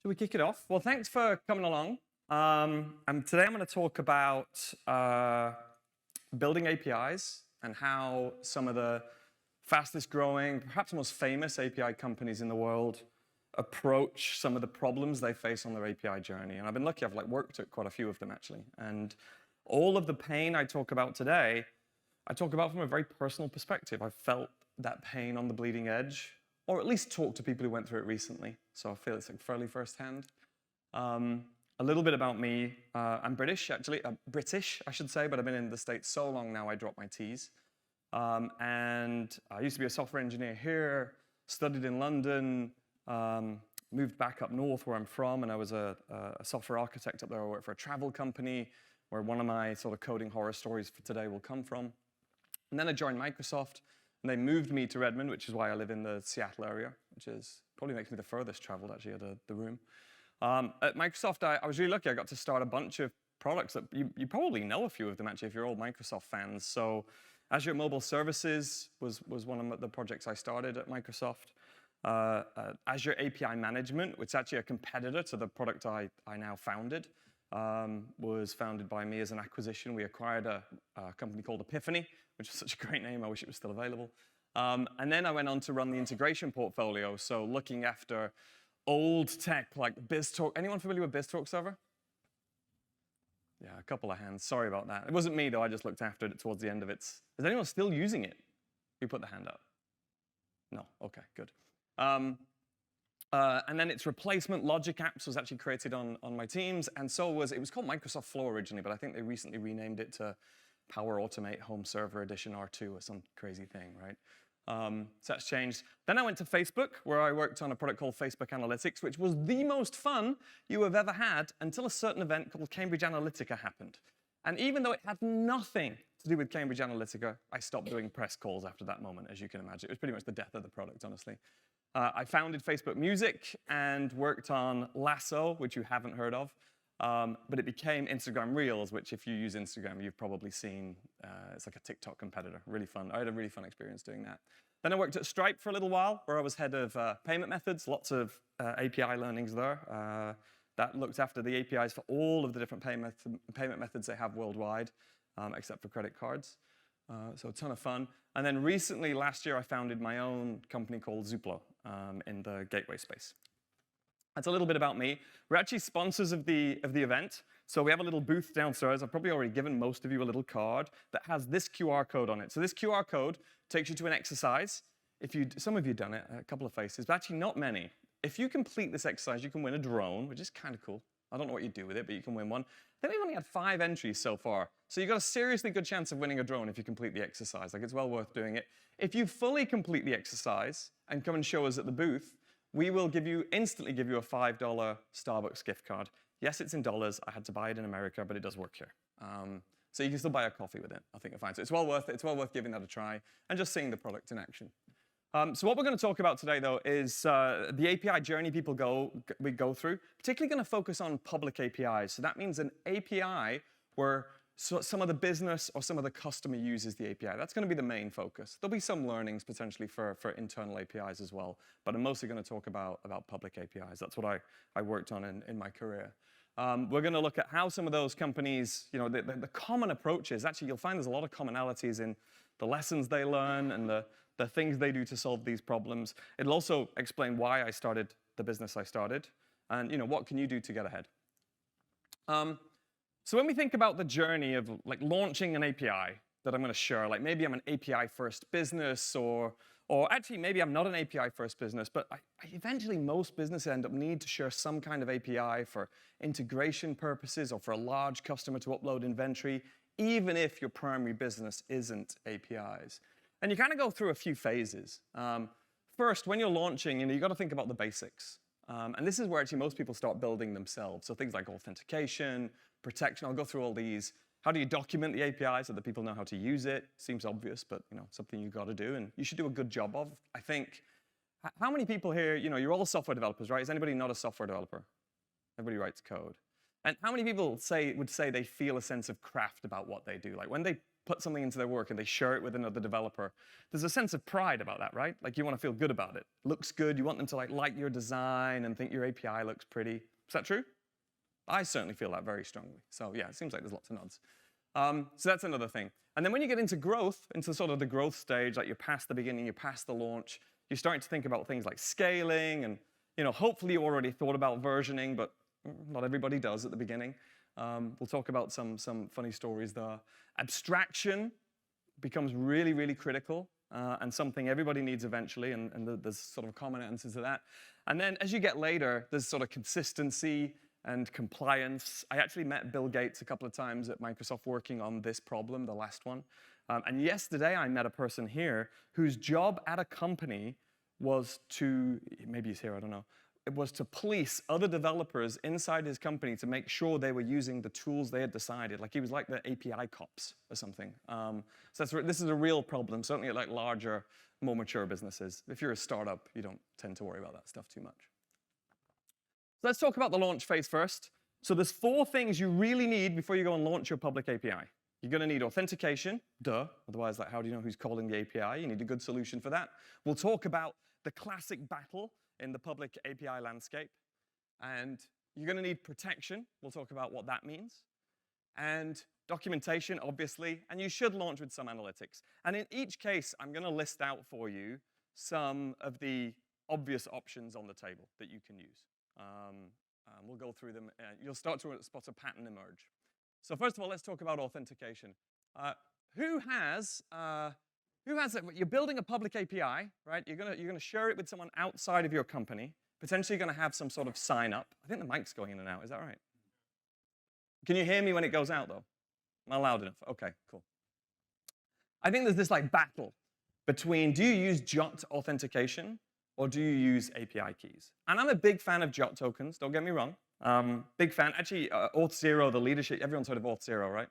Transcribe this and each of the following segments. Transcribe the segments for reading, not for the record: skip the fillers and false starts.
Should we kick it off? Well, thanks for coming along. And today I'm going to talk about building APIs and how some of the fastest growing, perhaps most famous API companies in the world approach some of the problems they face on their API journey. And I've been lucky, I've worked at quite a few of them actually. And all of the pain I talk about today, I talk about from a very personal perspective. I've felt that pain on the bleeding edge, or at least talked to people who went through it recently. So I feel it's fairly firsthand. A little bit about me. I'm British, actually. British, I should say, but I've been in the States so long now I drop my T's. And I used to be a software engineer here, studied in London, moved back up north where I'm from, and I was a software architect up there. I worked for a travel company where one of my sort of coding horror stories for today will come from. And then I joined Microsoft, and they moved me to Redmond, which is why I live in the Seattle area, which is probably makes me the furthest traveled actually out of the room. At Microsoft, I was really lucky. I got to start a bunch of products that you probably know a few of them actually if you're all Microsoft fans. So Azure Mobile Services was one of the projects I started at Microsoft. Azure API Management, which is actually a competitor to the product I now founded, was founded by me as an acquisition. We acquired a company called Epiphany, which is such a great name. I wish it was still available. And then I went on to run the integration portfolio, so looking after old tech like BizTalk. Anyone familiar with BizTalk Server? Yeah, a couple of hands. Sorry about that. It wasn't me, though. I just looked after it towards the end of it. Is anyone still using it? You put the hand up. No? OK, good. And then its replacement, Logic Apps, was actually created on my teams. And so it was called Microsoft Flow originally, but I think they recently renamed it to Power Automate Home Server Edition R2 or some crazy thing, right? So that's changed. Then I went to Facebook, where I worked on a product called Facebook Analytics, which was the most fun you have ever had until a certain event called Cambridge Analytica happened. And even though it had nothing to do with Cambridge Analytica, I stopped doing press calls after that moment, as you can imagine. It was pretty much the death of the product, honestly. I founded Facebook Music and worked on Lasso, which you haven't heard of. But it became Instagram Reels, which if you use Instagram, you've probably seen. It's like a TikTok competitor. Really fun. I had a really fun experience doing that. Then I worked at Stripe for a little while, where I was head of payment methods. Lots of API learnings there. That looked after the APIs for all of the different payment methods they have worldwide, except for credit cards. So a ton of fun. And then recently, last year, I founded my own company called Zuplo in the gateway space. That's a little bit about me. We're actually sponsors of the event. So we have a little booth downstairs. I've probably already given most of you a little card that has this QR code on it. So this QR code takes you to an exercise. Some of you have done it, a couple of faces, but actually not many. If you complete this exercise, you can win a drone, which is kind of cool. I don't know what you do with it, but you can win one. I think we've only had 5 entries so far. So you've got a seriously good chance of winning a drone if you complete the exercise. It's well worth doing it. If you fully complete the exercise and come and show us at the booth, we will instantly give you a $5 Starbucks gift card. Yes, it's in dollars. I had to buy it in America, but it does work here. So you can still buy a coffee with it. I think you'll find. So it's well worth it. It's well worth giving that a try and just seeing the product in action. So what we're going to talk about today, though, is the API journey we go through, particularly going to focus on public APIs. So that means an API where some of the business or some of the customer uses the API. That's going to be the main focus. There'll be some learnings potentially for internal APIs as well, but I'm mostly going to talk about public APIs. That's what I worked on in my career. We're going to look at how some of those companies, the common approaches. Actually, you'll find there's a lot of commonalities in the lessons they learn and the things they do to solve these problems. It'll also explain why I started the business I started, and what can you do to get ahead. So when we think about the journey of launching an API that I'm going to share, maybe I'm an API-first business, or actually maybe I'm not an API-first business, but eventually most businesses end up need to share some kind of API for integration purposes or for a large customer to upload inventory, even if your primary business isn't APIs. And you kind of go through a few phases. First, when you're launching, you've got to think about the basics. And this is where actually most people start building themselves. So things like authentication, protection. I'll go through all these. How do you document the API so that people know how to use it? Seems obvious, but something you've got to do, and you should do a good job of. I think. How many people here? You're all software developers, right? Is anybody not a software developer? Everybody writes code. And how many people would say they feel a sense of craft about what they do? Like when they put something into their work and they share it with another developer, there's a sense of pride about that, right? Like you want to feel good about it. Looks good. You want them to like your design and think your API looks pretty. Is that true? I certainly feel that very strongly. So yeah, it seems like there's lots of nods. So that's another thing. And then when you get into growth, into sort of the growth stage, like you're past the beginning, you're past the launch, you're starting to think about things like scaling, and hopefully you already thought about versioning, but not everybody does at the beginning. We'll talk about some funny stories there. Abstraction becomes really, really critical, and something everybody needs eventually, and there's sort of common answers to that. And then as you get later, there's sort of consistency and compliance. I actually met Bill Gates a couple of times at Microsoft working on this problem, the last one. And yesterday I met a person here whose job at a company was to, maybe he's here, I don't know, it was to police other developers inside his company to make sure they were using the tools they had decided. Like he was like the API cops or something. So this is a real problem, certainly at like larger, more mature businesses. If you're a startup, you don't tend to worry about that stuff too much. So let's talk about the launch phase first. So there's 4 things you really need before you go and launch your public API. You're going to need authentication, duh. Otherwise, like, how do you know who's calling the API? You need a good solution for that. We'll talk about the classic battle in the public API landscape. And you're going to need protection. We'll talk about what that means. And documentation, obviously. And you should launch with some analytics. And in each case, I'm going to list out for you some of the obvious options on the table that you can use. We'll go through them. You'll start to spot a pattern emerge. So first of all, let's talk about authentication. Who has it? You're building a public API, right? You're gonna share it with someone outside of your company. Potentially going to have some sort of sign up. I think the mic's going in and out. Is that right? Can you hear me when it goes out though? Am I loud enough? Okay, cool. I think there's this like battle between, do you use JOT authentication or do you use API keys? And I'm a big fan of JOT tokens, don't get me wrong. Big fan. Actually, Auth0, the leadership, everyone's heard of Auth0, right?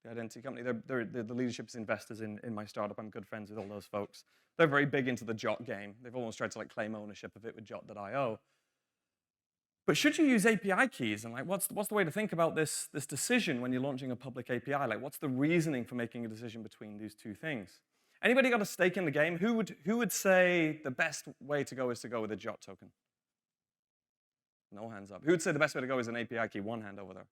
The identity company. They're the leadership's investors in my startup. I'm good friends with all those folks. They're very big into the JOT game. They've almost tried to like claim ownership of it with jot.io. But should you use API keys? And like, what's the way to think about this decision when you're launching a public API? Like, what's the reasoning for making a decision between these 2 things? Anybody got a stake in the game? Who would say the best way to go is to go with a JOT token? No hands up. Who would say the best way to go is an API key? 1 hand over there.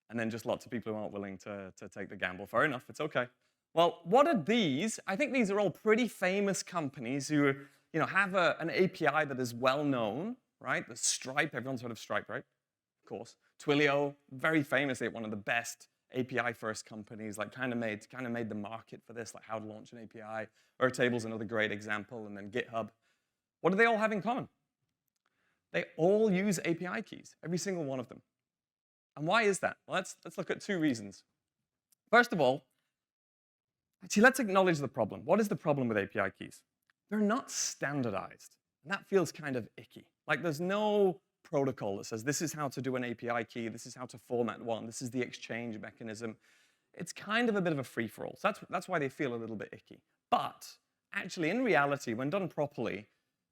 And then just lots of people who aren't willing to take the gamble. Fair enough, it's okay. Well, what are these? I think these are all pretty famous companies who have an API that is well known, right? The Stripe, everyone's heard of Stripe, right? Of course. Twilio, very famously one of the best API first companies, like kind of made the market for this, like how to launch an API. Airtable's another great example, and then GitHub. What do they all have in common? They all use API keys, every single one of them. And why is that? Well, let's look at 2 reasons. First of all, actually, let's acknowledge the problem. What is the problem with API keys? They're not standardized. And that feels kind of icky. Like there's no protocol that says this is how to do an API key, this is how to format one, this is the exchange mechanism. It's kind of a bit of a free-for-all. So that's why they feel a little bit icky. But actually, in reality, when done properly,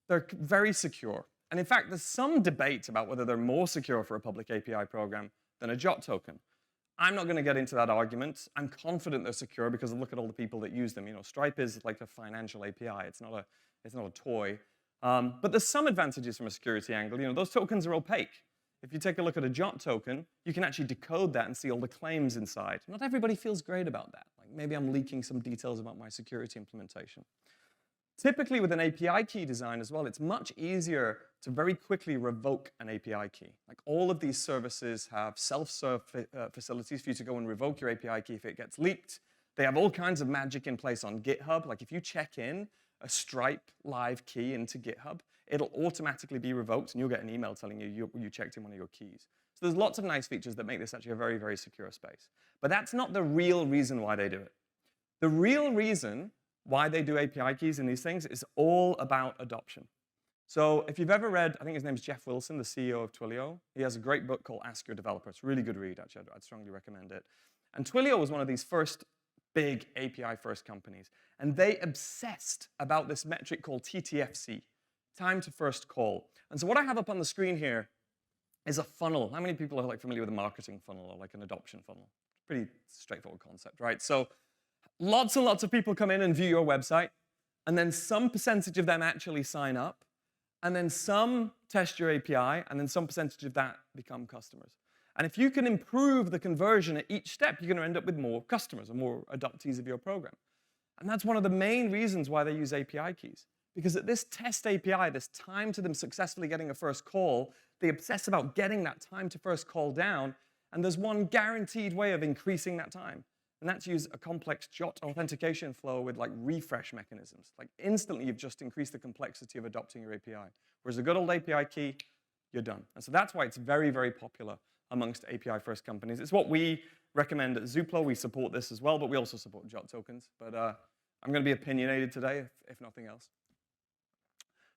they're very secure. And in fact, there's some debate about whether they're more secure for a public API program than a JOT token. I'm not going to get into that argument. I'm confident they're secure because look at all the people that use them. Stripe is like a financial API. It's not a toy. But there's some advantages from a security angle. Those tokens are opaque. If you take a look at a JOT token, you can actually decode that and see all the claims inside. Not everybody feels great about that. Like maybe I'm leaking some details about my security implementation. Typically with an API key design as well, it's much easier to very quickly revoke an API key. Like all of these services have self-serve facilities for you to go and revoke your API key if it gets leaked. They have all kinds of magic in place on GitHub. Like if you check in a Stripe live key into GitHub, it'll automatically be revoked and you'll get an email telling you you checked in one of your keys. So there's lots of nice features that make this actually a very, very secure space. But that's not the real reason why they do it. The real reason why they do API keys in these things is all about adoption. So if you've ever read, I think his name is Jeff Wilson, the CEO of Twilio. He has a great book called Ask Your Developer. It's a really good read, actually. I'd strongly recommend it. And Twilio was one of these first big API first companies. And they obsessed about this metric called TTFC, time to first call. And so what I have up on the screen here is a funnel. How many people are familiar with a marketing funnel or like an adoption funnel? Pretty straightforward concept, right? So lots and lots of people come in and view your website, and then some percentage of them actually sign up, and then some test your API, and then some percentage of that become customers. And if you can improve the conversion at each step, you're going to end up with more customers or more adoptees of your program. And that's one of the main reasons why they use API keys. Because at this test API, this time to them successfully getting a first call, they obsess about getting that time to first call down, and there's one guaranteed way of increasing that time. And that's use a complex JOT authentication flow with like refresh mechanisms. Like instantly, you've just increased the complexity of adopting your API. Whereas a good old API key, you're done. And so that's why it's very, very popular amongst API-first companies. It's what we recommend at Zoopla. We support this as well, but we also support JOT tokens. But I'm going to be opinionated today, if nothing else.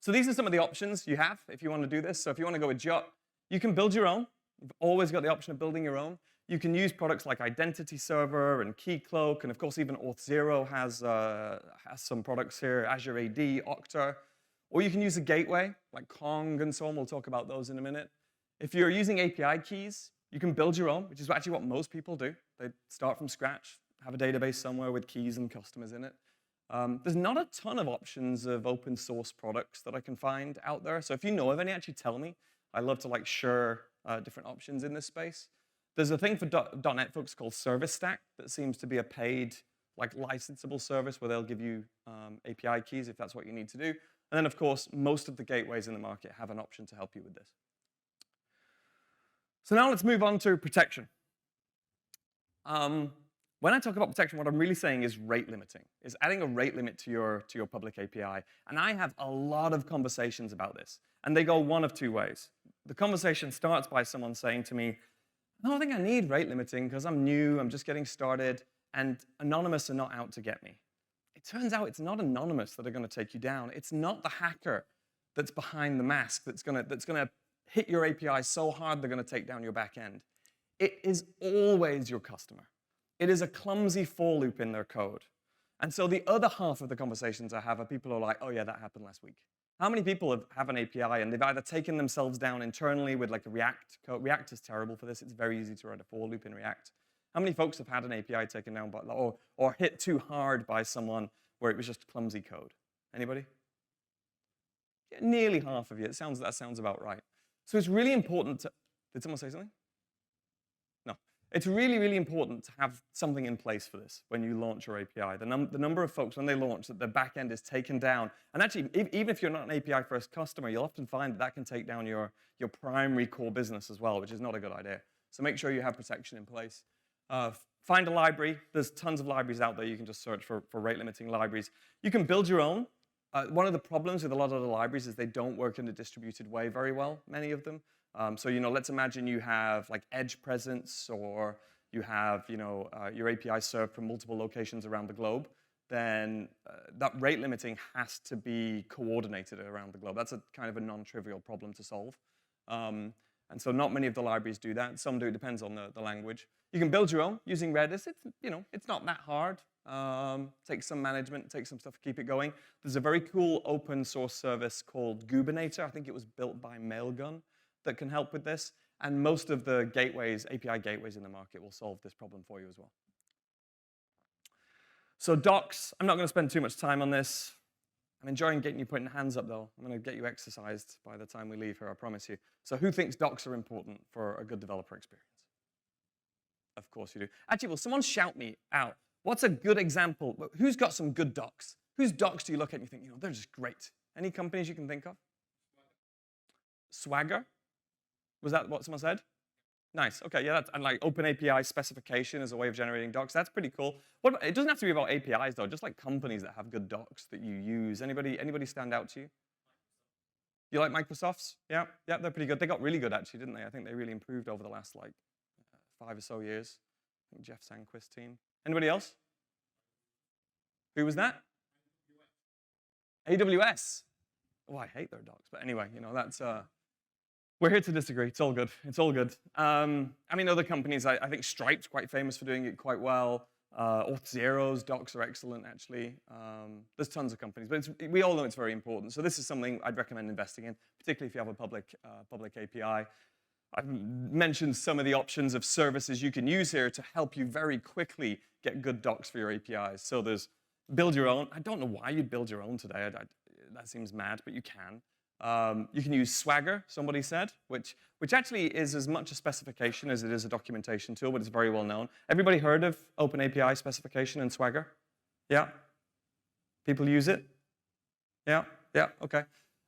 So these are some of the options you have if you want to do this. So if you want to go with JOT, you can build your own. You've always got the option of building your own. You can use products like Identity Server and Keycloak, and of course even Auth0 has some products here, Azure AD, Okta. Or you can use a gateway like Kong and so on. We'll talk about those in a minute. If you're using API keys, you can build your own, which is actually what most people do. They start from scratch, have a database somewhere with keys and customers in it. There's not a ton of options of open source products that I can find out there. So if you know of any, actually tell me. I love to like share different options in this space. There's a thing for .NET folks called Service Stack that seems to be a paid, like licensable service where they'll give you API keys if that's what you need to do. And then, of course, most of the gateways in the market have an option to help you with this. So now let's move on to protection. When I talk about protection, what I'm really saying is rate limiting, is adding a rate limit to your public API. And I have a lot of conversations about this. And they go one of two ways. The conversation starts by someone saying to me, I don't think I need rate limiting because I'm new, I'm just getting started, and Anonymous are not out to get me. It turns out it's not Anonymous that are going to take you down. It's not the hacker that's behind the mask that's going to hit your API so hard they're going to take down your back end. It is always your customer. It is a clumsy for loop in their code. And so the other half of the conversations I have are people who are like, oh yeah, that happened last week. How many people have an API and they've either taken themselves down internally with like a React code? React is terrible for this. It's very easy to write a for loop in React. How many folks have had an API taken down by, or hit too hard by someone where it was just clumsy code? Anybody? Yeah, nearly half of you. That sounds about right. So it's really important to, did someone say something? No. It's really, really important to have something in place for this when you launch your API. The number of folks, when they launch, that the back end is taken down. And actually, even if you're not an API-first customer, you'll often find that can take down your primary core business as well, which is not a good idea. So make sure you have protection in place. Find a library. There's tons of libraries out there. You can just search for rate-limiting libraries. You can build your own. One of the problems with a lot of the libraries is they don't work in a distributed way very well, many of them. So, let's imagine you have like edge presence, or you have, your API served from multiple locations around the globe. Then that rate limiting has to be coordinated around the globe. That's a kind of a non-trivial problem to solve. And so not many of the libraries do that. Some do. It depends on the language. You can build your own using Redis. It's not that hard. Takes some management, takes some stuff to keep it going. There's a very cool open source service called Gubernator. I think it was built by Mailgun, that can help with this. And most of the gateways, API gateways in the market will solve this problem for you as well. So docs, I'm not going to spend too much time on this. I'm enjoying getting you putting hands up, though. I'm going to get you exercised by the time we leave here, I promise you. So who thinks docs are important for a good developer experience? Of course you do. Actually, will someone shout me out? What's a good example? Who's got some good docs? Whose docs do you look at and you think, they're just great? Any companies you can think of? Swagger? Was that what someone said? Nice. Okay, yeah, and like open API specification as a way of generating docs. That's pretty cool. It doesn't have to be about APIs though. Just like companies that have good docs that you use. Anybody stand out to you? You like Microsoft's? Yeah, they're pretty good. They got really good actually, didn't they? I think they really improved over the last 5 or so years. I think Jeff Sandquist's team. Anybody else? Who was that? AWS. Oh, I hate their docs. But anyway, that's. We're here to disagree. It's all good. It's all good. Other companies, I think Stripe's quite famous for doing it quite well. Auth0's docs are excellent, actually. There's tons of companies, but we all know it's very important. So this is something I'd recommend investing in, particularly if you have a public API. I've mentioned some of the options of services you can use here to help you very quickly get good docs for your APIs. So there's build your own. I don't know why you'd build your own today. That seems mad, but you can. You can use Swagger, somebody said, which actually is as much a specification as it is a documentation tool, but it's very well known. Everybody heard of OpenAPI specification and Swagger? Yeah? People use it? Yeah? Yeah, okay.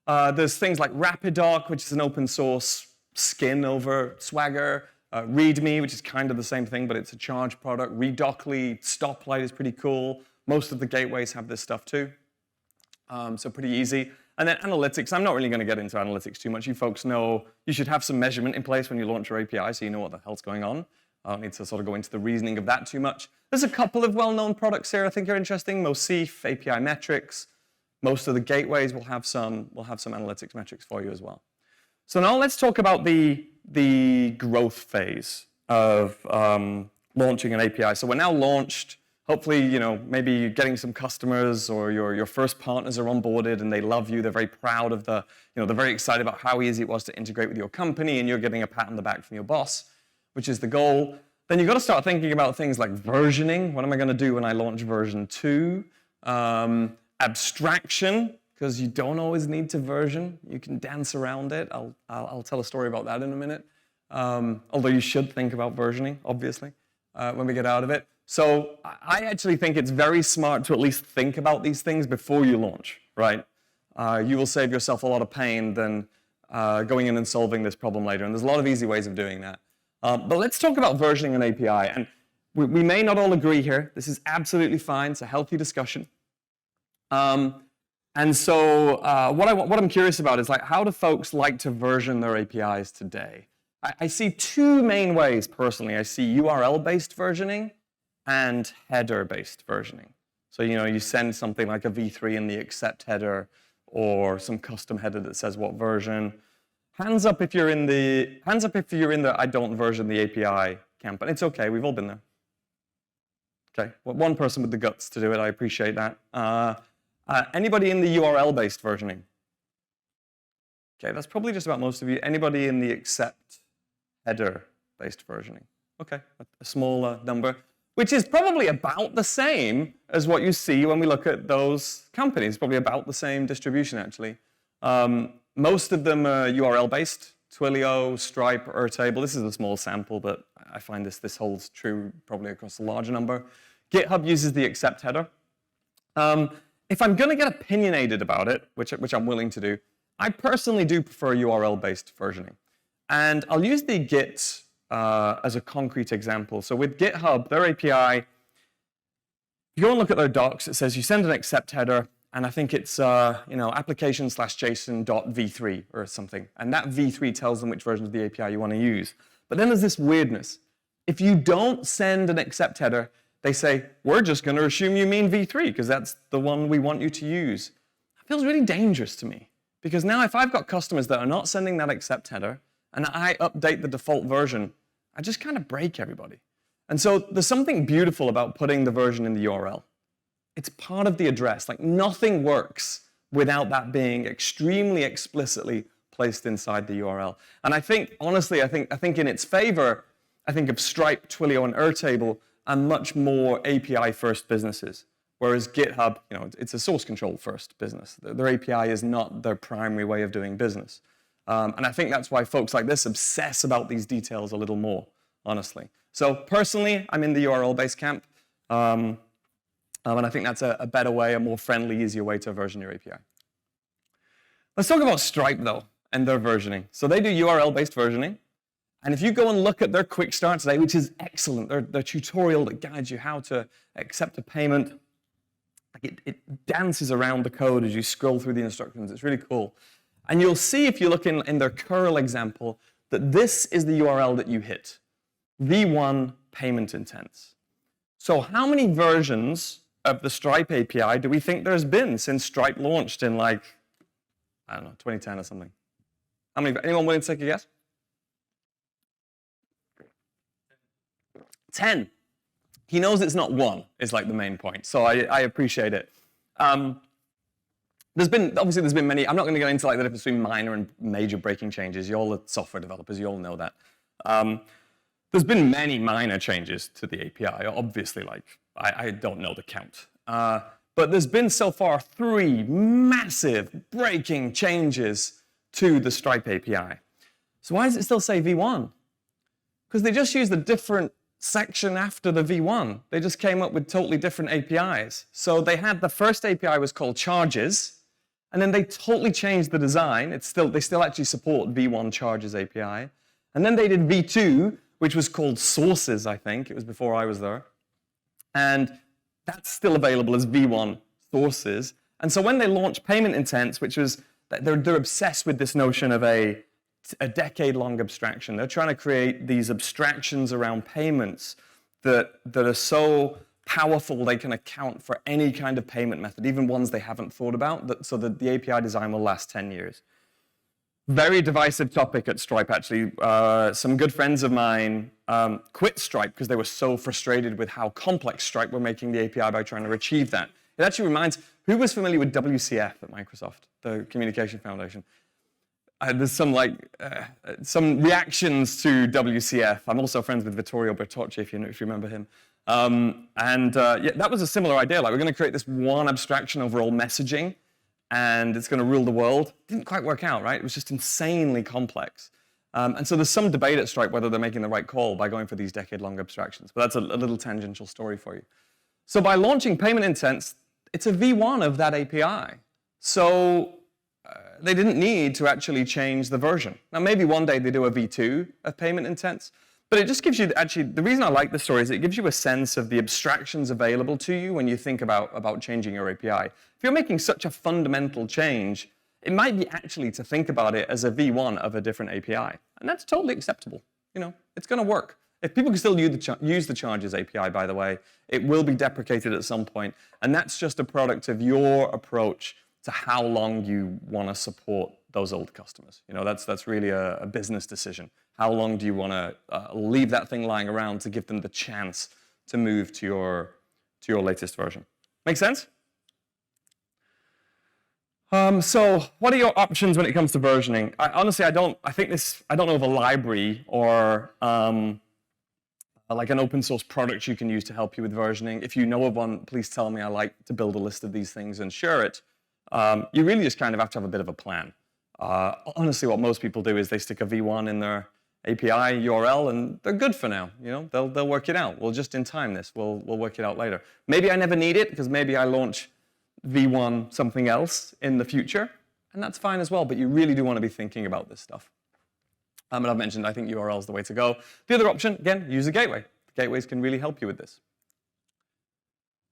There's things like Rapidoc, which is an open source skin over Swagger. README, which is kind of the same thing, but it's a charged product. Redocly, Stoplight is pretty cool. Most of the gateways have this stuff too. So pretty easy. And then analytics, I'm not really going to get into analytics too much. You folks know you should have some measurement in place when you launch your API so you know what the hell's going on. I don't need to sort of go into the reasoning of that too much. There's a couple of well-known products here I think are interesting. Mosif, API metrics. Most of the gateways will have some analytics metrics for you as well. So now let's talk about the growth phase of launching an API. So we're now launched. Hopefully, maybe you're getting some customers or your first partners are onboarded and they love you. They're very proud of they're very excited about how easy it was to integrate with your company, and you're getting a pat on the back from your boss, which is the goal. Then you've got to start thinking about things like versioning. What am I going to do when I launch version 2? Abstraction, because you don't always need to version. You can dance around it. I'll tell a story about that in a minute. Although you should think about versioning, obviously, when we get out of it. So I actually think it's very smart to at least think about these things before you launch, right? You will save yourself a lot of pain than going in and solving this problem later. And there's a lot of easy ways of doing that. But let's talk about versioning an API. And we may not all agree here. This is absolutely fine. It's a healthy discussion. And so what I'm curious about is how do folks like to version their APIs today? I see two main ways personally. I see URL-based versioning and header-based versioning. So you send something like a v3 in the accept header or some custom header that says what version. Hands up if you're in the I don't version the API camp. And it's okay, we've all been there. Okay, well, one person with the guts to do it, I appreciate that. Anybody in the URL-based versioning? Okay, that's probably just about most of you. Anybody in the accept header-based versioning? Okay, a smaller number, which is probably about the same as what you see when we look at those companies, probably about the same distribution, actually. Most of them are URL-based, Twilio, Stripe, Airtable. This is a small sample, but I find this holds true probably across a larger number. GitHub uses the accept header. If I'm going to get opinionated about it, which I'm willing to do, I personally do prefer URL-based versioning. And I'll use the Git as a concrete example. So with GitHub, their API, if you go and look at their docs, it says you send an accept header, and I think it's application/json.v3 or something. And that v3 tells them which version of the API you want to use. But then there's this weirdness. If you don't send an accept header, they say, we're just going to assume you mean v3 because that's the one we want you to use. That feels really dangerous to me. Because now if I've got customers that are not sending that accept header, and I update the default version, I just kind of break everybody. And so there's something beautiful about putting the version in the URL. It's part of the address. Nothing works without that being extremely explicitly placed inside the URL. And I think, honestly, I think in its favor, I think of Stripe, Twilio, and Airtable are much more API-first businesses. Whereas GitHub, it's a source control-first business. Their API is not their primary way of doing business. And I think that's why folks like this obsess about these details a little more, honestly. So personally, I'm in the URL-based camp. And I think that's a better way, a more friendly, easier way to version your API. Let's talk about Stripe, though, and their versioning. So they do URL-based versioning. And if you go and look at their quick start today, which is excellent, their tutorial that guides you how to accept a payment, it dances around the code as you scroll through the instructions. It's really cool. And you'll see if you look in their curl example that this is the URL that you hit, v1 payment intents. So how many versions of the Stripe API do we think there's been since Stripe launched in I don't know, 2010 or something? How many? Anyone willing to take a guess? 10. He knows it's not one, is the main point. So I appreciate it. Obviously there's been many, I'm not going to go into like the difference between minor and major breaking changes. You all are software developers, you all know that. There's been many minor changes to the API. Obviously, like, I don't know the count. But there's been so far 3 massive breaking changes to the Stripe API. So why does it still say V1? Because they just used a different section after the V1. They just came up with totally different APIs. So they had the first API was called Charges, and then they totally changed the design. They still actually support V1 Charges API. And then they did V2, which was called Sources, I think. It was before I was there. And that's still available as V1 Sources. And so when they launched Payment Intents, which was, they're obsessed with this notion of a decade-long abstraction. They're trying to create these abstractions around payments that are so powerful they can account for any kind of payment method, even ones they haven't thought about, so that the API design will last 10 years. Very divisive topic at Stripe, actually. Some good friends of mine quit Stripe because they were so frustrated with how complex Stripe were making the API by trying to achieve that. It actually reminds, who was familiar with WCF at Microsoft, the Communication Foundation? There's some reactions to WCF. I'm also friends with Vittorio Bertocci, if you remember him. Yeah, that was a similar idea. Like, we're going to create this one abstraction over all messaging, and it's going to rule the world. Didn't quite work out, right? It was just insanely complex. And so there's some debate at Stripe whether they're making the right call by going for these decade-long abstractions. But that's a little tangential story for you. So by launching Payment Intents, it's a V1 of that API. So they didn't need to actually change the version. Now, maybe one day they do a V2 of Payment Intents, but it just gives you, actually, the reason I like this story is it gives you a sense of the abstractions available to you when you think about changing your API. If you're making such a fundamental change, it might be actually to think about it as a V1 of a different API. And that's totally acceptable. It's going to work. If people can still use the Charges API, by the way, it will be deprecated at some point. And that's just a product of your approach to how long you want to support those old customers. That's really a business decision. How long do you want to leave that thing lying around to give them the chance to move to your latest version? Make sense? So what are your options when it comes to versioning? Honestly, I don't know of a library or like an open source product you can use to help you with versioning. If you know of one, please tell me. I like to build a list of these things and share it. You really just kind of have to have a bit of a plan. Honestly, what most people do is they stick a V1 in their API URL, and they're good for now. They'll work it out. We'll just in time this. We'll work it out later. Maybe I never need it because maybe I launch V1 something else in the future, and that's fine as well. But you really do want to be thinking about this stuff. And I've mentioned I think URL is the way to go. The other option, again, use a gateway. Gateways can really help you with this.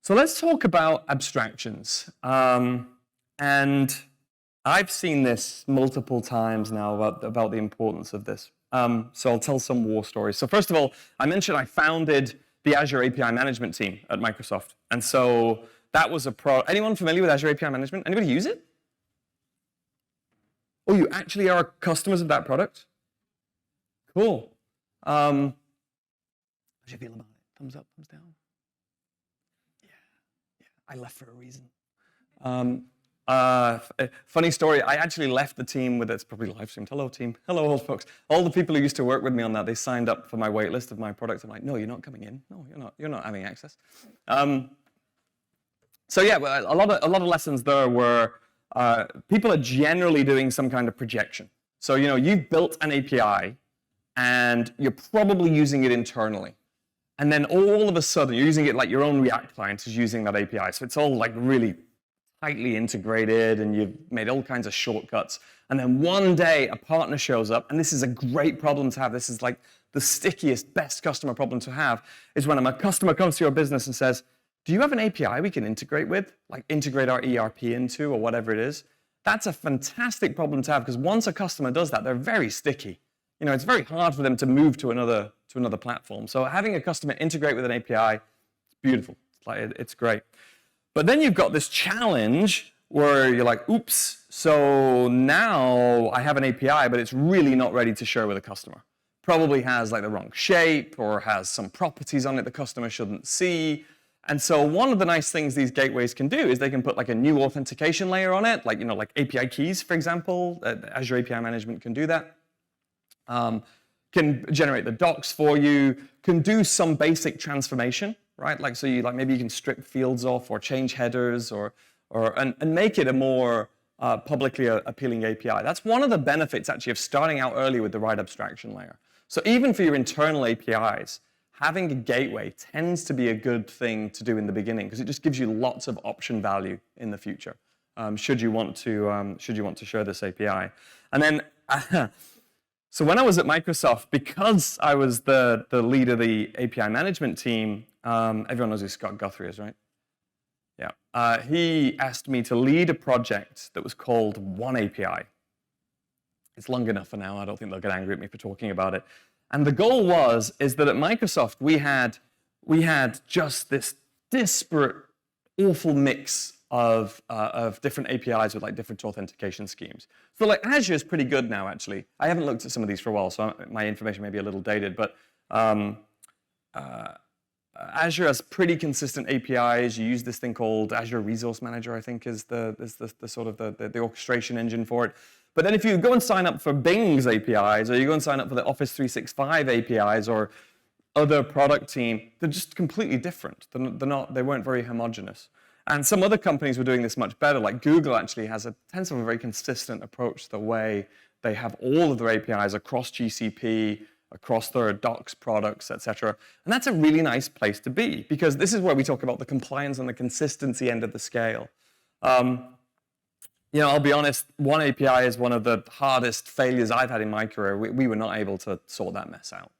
So let's talk about abstractions. And I've seen this multiple times now about the importance of this. So I'll tell some war stories. So first of all, I mentioned I founded the Azure API management team at Microsoft. And so that was anyone familiar with Azure API management? Anybody use it? Oh, you actually are customers of that product? Cool. How do you feel about it? Thumbs up, thumbs down? Yeah. I left for a reason. Funny story, I actually left the team with, it's probably live streamed. Hello, team. Hello, old folks. All the people who used to work with me on that, they signed up for my wait list of my products. I'm like, no, you're not coming in. No, you're not having access. So yeah, a lot of lessons there were people are generally doing some kind of projection. So you've built an API and you're probably using it internally. And then all of a sudden, you're using it like your own React client is using that API. So it's all like really tightly integrated, and you've made all kinds of shortcuts. And then one day, a partner shows up, and this is a great problem to have. This is like the stickiest, best customer problem to have, is when a customer comes to your business and says, do you have an API we can integrate with, like integrate our ERP into, or whatever it is? That's a fantastic problem to have, because once a customer does that, they're very sticky. It's very hard for them to move to another platform. So having a customer integrate with an API, it's beautiful. It's great. But then you've got this challenge where you're like, oops, so now I have an API, but it's really not ready to share with a customer. Probably has like the wrong shape or has some properties on it the customer shouldn't see. And so one of the nice things these gateways can do is they can put like a new authentication layer on it, like, like API keys, for example. Azure API Management can do that. Can generate the docs for you, can do some basic transformation, right? Like, so maybe you can strip fields off or change headers and make it a more publicly appealing API. That's one of the benefits actually of starting out early with the right abstraction layer. So even for your internal APIs, having a gateway tends to be a good thing to do in the beginning because it just gives you lots of option value in the future. Should you want to share this API, and then. So when I was at Microsoft, because I was the lead of the API management team, everyone knows who Scott Guthrie is, right? Yeah. He asked me to lead a project that was called One API. It's long enough for now. I don't think they'll get angry at me for talking about it. And the goal is that at Microsoft, we had just this disparate, awful mix of different APIs with like different authentication schemes. So like Azure is pretty good now, actually. I haven't looked at some of these for a while, so my information may be a little dated, but Azure has pretty consistent APIs. You use this thing called Azure Resource Manager, I think is the sort of the orchestration engine for it. But then if you go and sign up for Bing's APIs, or you go and sign up for the Office 365 APIs, or other product team, they're just completely different. They weren't very homogeneous. And some other companies were doing this much better, like Google actually tends to have a very consistent approach to the way they have all of their APIs across GCP, across their docs products, etc. And that's a really nice place to be, because this is where we talk about the compliance and the consistency end of the scale. I'll be honest, One API is one of the hardest failures I've had in my career. We were not able to sort that mess out.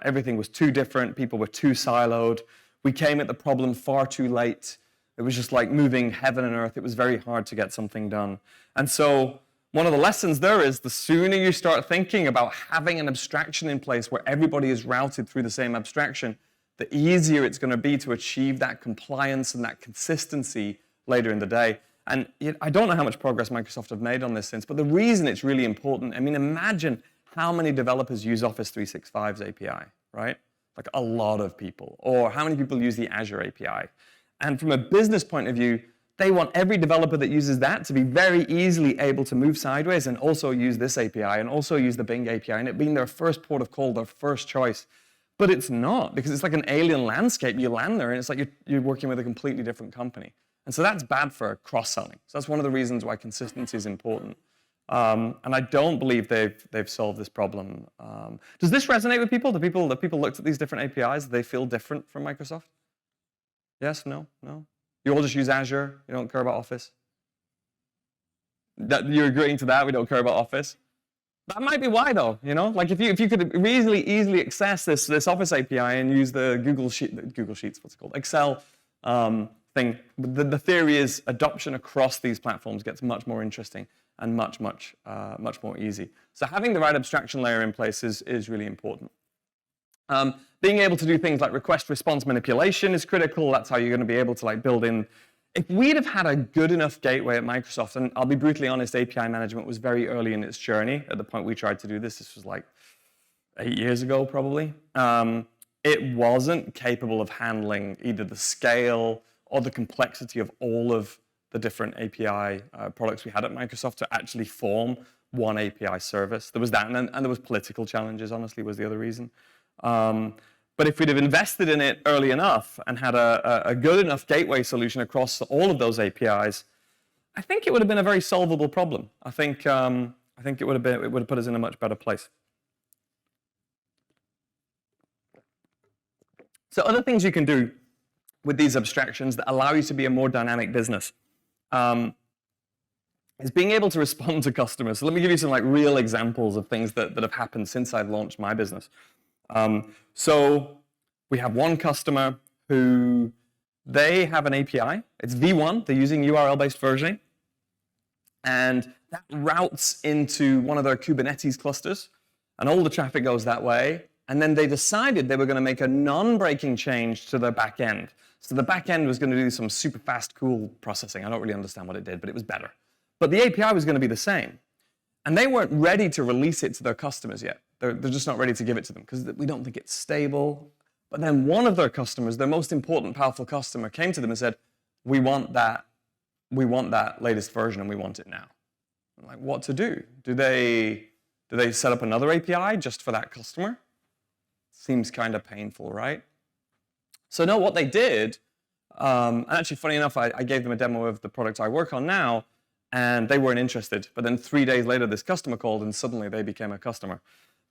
Everything was too different. People were too siloed. We came at the problem far too late. It was just like moving heaven and earth. It was very hard to get something done. And so one of the lessons there is the sooner you start thinking about having an abstraction in place where everybody is routed through the same abstraction, the easier it's going to be to achieve that compliance and that consistency later in the day. And I don't know how much progress Microsoft have made on this since, but the reason it's really important, I mean, imagine how many developers use Office 365's API, right? Like a lot of people. Or how many people use the Azure API? And from a business point of view, they want every developer that uses that to be very easily able to move sideways and also use this API and also use the Bing API, and it being their first port of call, their first choice. But it's not, because it's like an alien landscape. You land there and it's like you're working with a completely different company. And so that's bad for cross-selling. So that's one of the reasons why consistency is important. And I don't believe they've solved this problem. Does this resonate with people? Do people looked at these different APIs? Do they feel different from Microsoft? Yes, no, no? You all just use Azure? You don't care about Office? You're agreeing to that? We don't care about Office? That might be why, though, Like if you could easily access this Office API and use the Google Sheets, what's it called? Excel thing. The theory is adoption across these platforms gets much more interesting and much more easy. So having the right abstraction layer in place is really important. Being able to do things like request-response manipulation is critical. That's how you're going to be able to build in. If we'd have had a good enough gateway at Microsoft, and I'll be brutally honest, API management was very early in its journey at the point we tried to do this. This was like 8 years ago, probably. It wasn't capable of handling either the scale or the complexity of all of the different API products we had at Microsoft to actually form one API service. There was that, and there was political challenges, honestly, was the other reason. But if we'd have invested in it early enough and had a good enough gateway solution across all of those APIs, I think it would have been a very solvable problem. I think it would have put us in a much better place. So other things you can do with these abstractions that allow you to be a more dynamic business is being able to respond to customers. So let me give you some real examples of things that have happened since I've launched my business. So we have one customer who, they have an API. It's V1. They're using URL-based versioning. And that routes into one of their Kubernetes clusters. And all the traffic goes that way. And then they decided they were going to make a non-breaking change to their back end. So the back end was going to do some super fast, cool processing. I don't really understand what it did, but it was better. But the API was going to be the same. And they weren't ready to release it to their customers yet. They're just not ready to give it to them because we don't think it's stable. But then one of their customers, their most important, powerful customer, came to them and said, we want that latest version and we want it now. I'm like, what to do? Do they set up another API just for that customer? Seems kind of painful, right? So no, what they did, and actually funny enough, I gave them a demo of the product I work on now, and they weren't interested. But then 3 days later, this customer called and suddenly they became a customer.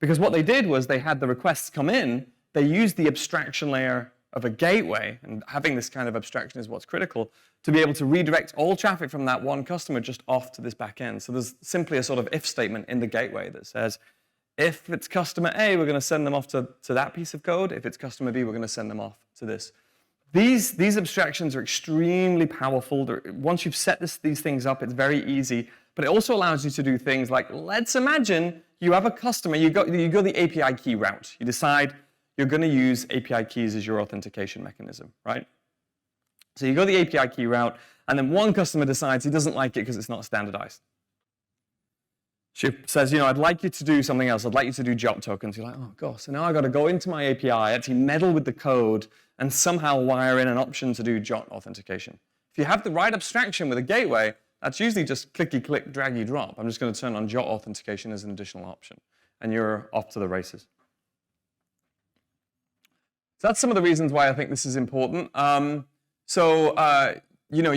Because what they did was they had the requests come in, they used the abstraction layer of a gateway, and having this kind of abstraction is what's critical, to be able to redirect all traffic from that one customer just off to this back end. So there's simply a sort of if statement in the gateway that says, if it's customer A, we're going to send them off to that piece of code. If it's customer B, we're going to send them off to this. These abstractions are extremely powerful. Once you've set these things up, it's very easy. But it also allows you to do things like, let's imagine you have a customer, you go the API key route. You decide you're going to use API keys as your authentication mechanism, right? So you go the API key route, and then one customer decides he doesn't like it because it's not standardized. She says, I'd like you to do something else. I'd like you to do JOT tokens. You're like, oh, gosh, so now I've got to go into my API, actually meddle with the code, and somehow wire in an option to do JOT authentication. If you have the right abstraction with a gateway, that's usually just clicky-click, draggy-drop. I'm just going to turn on JOT authentication as an additional option, and you're off to the races. So that's some of the reasons why I think this is important. You